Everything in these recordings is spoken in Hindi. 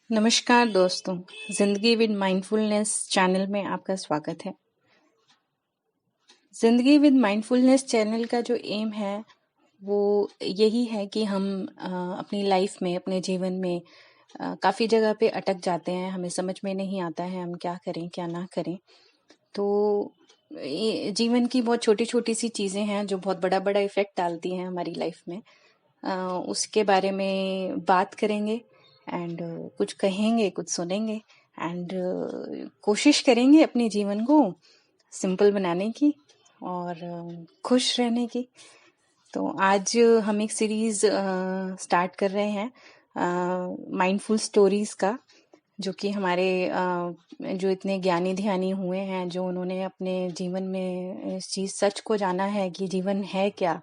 नमस्कार दोस्तों, जिंदगी विद माइंडफुलनेस चैनल में आपका स्वागत है। जिंदगी विद माइंडफुलनेस चैनल का जो एम है वो यही है कि हम अपनी लाइफ में, अपने जीवन में काफ़ी जगह पे अटक जाते हैं। हमें समझ में नहीं आता है हम क्या करें क्या ना करें। तो जीवन की बहुत छोटी छोटी सी चीज़ें हैं जो बहुत बड़ा बड़ा इफेक्ट डालती हैं हमारी लाइफ में। उसके बारे में बात करेंगे एंड कुछ कहेंगे, कुछ सुनेंगे एंड कोशिश करेंगे अपने जीवन को सिंपल बनाने की और खुश रहने की। तो आज हम एक सीरीज स्टार्ट कर रहे हैं माइंडफुल स्टोरीज का, जो कि हमारे जो इतने ज्ञानी ध्यानी हुए हैं, जो उन्होंने अपने जीवन में इस चीज सच को जाना है कि जीवन है क्या,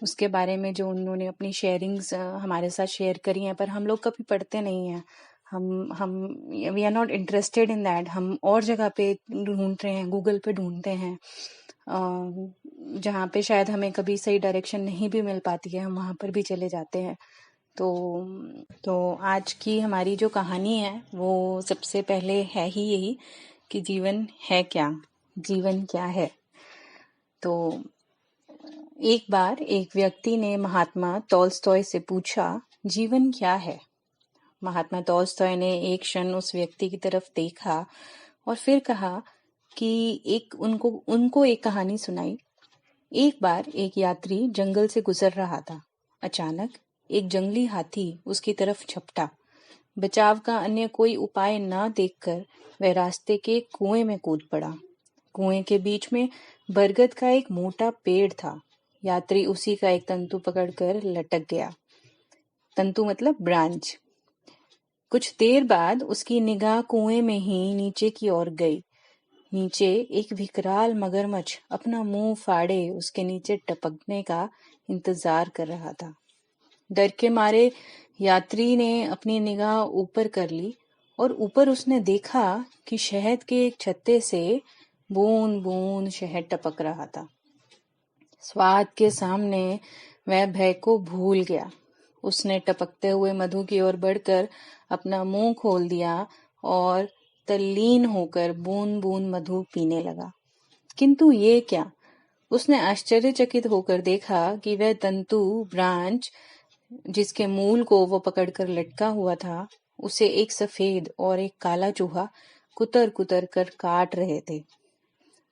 उसके बारे में जो उन्होंने अपनी शेयरिंग्स हमारे साथ शेयर करी हैं। पर हम लोग कभी पढ़ते नहीं हैं। हम we are not interested in that. हम और जगह पे ढूंढ रहे हैं, गूगल पे ढूंढते हैं, जहाँ पे शायद हमें कभी सही डायरेक्शन नहीं भी मिल पाती है, हम वहां पर भी चले जाते हैं। तो आज की हमारी जो कहानी है वो सबसे पहले है ही यही कि जीवन है क्या, जीवन क्या है। तो एक बार एक व्यक्ति ने महात्मा टॉल्स्टॉय से पूछा, जीवन क्या है। महात्मा टॉल्स्टॉय ने एक क्षण उस व्यक्ति की तरफ देखा और फिर कहा कि एक उनको उनको एक कहानी सुनाई। एक बार एक यात्री जंगल से गुजर रहा था। अचानक एक जंगली हाथी उसकी तरफ झपटा। बचाव का अन्य कोई उपाय न देखकर वह रास्ते के कुएं में कूद पड़ा। कुएं के बीच में बरगद का एक मोटा पेड़ था। यात्री उसी का एक तंतु पकड़कर लटक गया। तंतु मतलब ब्रांच। कुछ देर बाद उसकी निगाह कुएं में ही नीचे की ओर गई। नीचे एक विकराल मगरमच्छ अपना मुंह फाड़े उसके नीचे टपकने का इंतजार कर रहा था। डर के मारे यात्री ने अपनी निगाह ऊपर कर ली और ऊपर उसने देखा कि शहद के एक छत्ते से बूंद बूंद शहद टपक रहा था। स्वाद के सामने वह भय को भूल गया। उसने टपकते हुए मधु की ओर बढ़कर अपना मुंह खोल दिया और तल्लीन होकर बूंद बूंद मधु पीने लगा। किंतु ये क्या? उसने आश्चर्यचकित होकर देखा कि वह तंतु ब्रांच जिसके मूल को वो पकड़कर लटका हुआ था, उसे एक सफेद और एक काला चूहा कुतर कुतर कर काट रहे थे।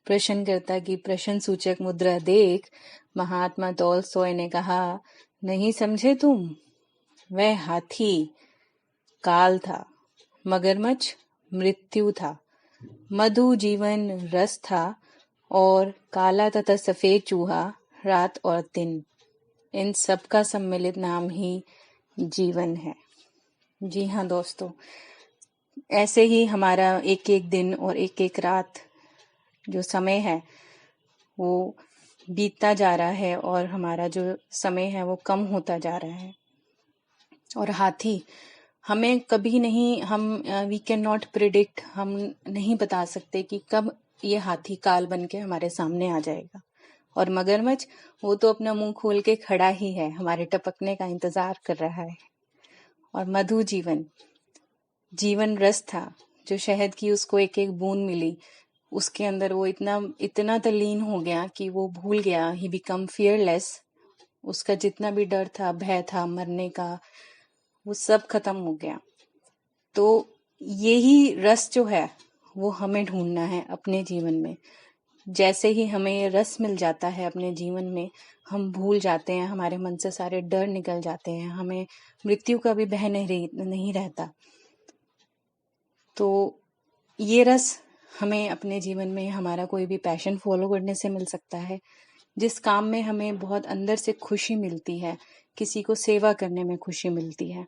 प्रश्नकर्ता की प्रश्न सूचक मुद्रा देख महात्मा टॉल्स्टॉय ने कहा, नहीं समझे तुम? वह हाथी काल था, मगरमच्छ मृत्यु था, मधु जीवन रस था और काला तथा सफेद चूहा रात और दिन। इन सब का सम्मिलित नाम ही जीवन है। जी हाँ दोस्तों, ऐसे ही हमारा एक एक दिन और एक एक रात जो समय है वो बीतता जा रहा है और हमारा जो समय है वो कम होता जा रहा है। और हाथी हमें कभी नहीं, हम वी कैन नॉट प्रिडिक्ट, हम नहीं बता सकते कि कब ये हाथी काल बन के हमारे सामने आ जाएगा। और मगरमच्छ वो तो अपना मुंह खोल के खड़ा ही है, हमारे टपकने का इंतजार कर रहा है। और मधु जीवन जीवन रस था, जो शहद की उसको एक एक बूंद मिली, उसके अंदर वो इतना इतना तल्लीन हो गया कि वो भूल गया, ही बिकम फियरलेस। उसका जितना भी डर था, भय था मरने का, वो सब खत्म हो गया। तो यही रस जो है वो हमें ढूंढना है अपने जीवन में। जैसे ही हमें ये रस मिल जाता है अपने जीवन में, हम भूल जाते हैं, हमारे मन से सारे डर निकल जाते हैं, हमें मृत्यु का भी भय नहीं रहता। तो ये रस हमें अपने जीवन में हमारा कोई भी पैशन फॉलो करने से मिल सकता है, जिस काम में हमें बहुत अंदर से खुशी मिलती है, किसी को सेवा करने में खुशी मिलती है।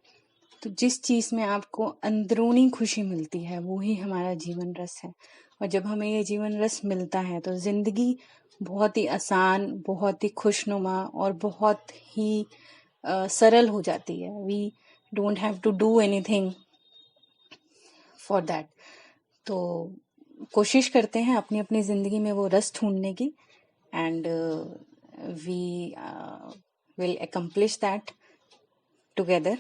तो जिस चीज में आपको अंदरूनी खुशी मिलती है वो ही हमारा जीवन रस है। और जब हमें ये जीवन रस मिलता है तो जिंदगी बहुत ही आसान, बहुत ही खुशनुमा और बहुत ही सरल हो जाती है। We don't have to do anything for that. तो कोशिश करते हैं अपनी अपनी जिंदगी में वो रस ढूंढने की, and we will accomplish that together.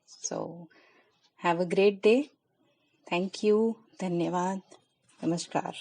So have a great day. Thank you. धन्यवाद। नमस्कार।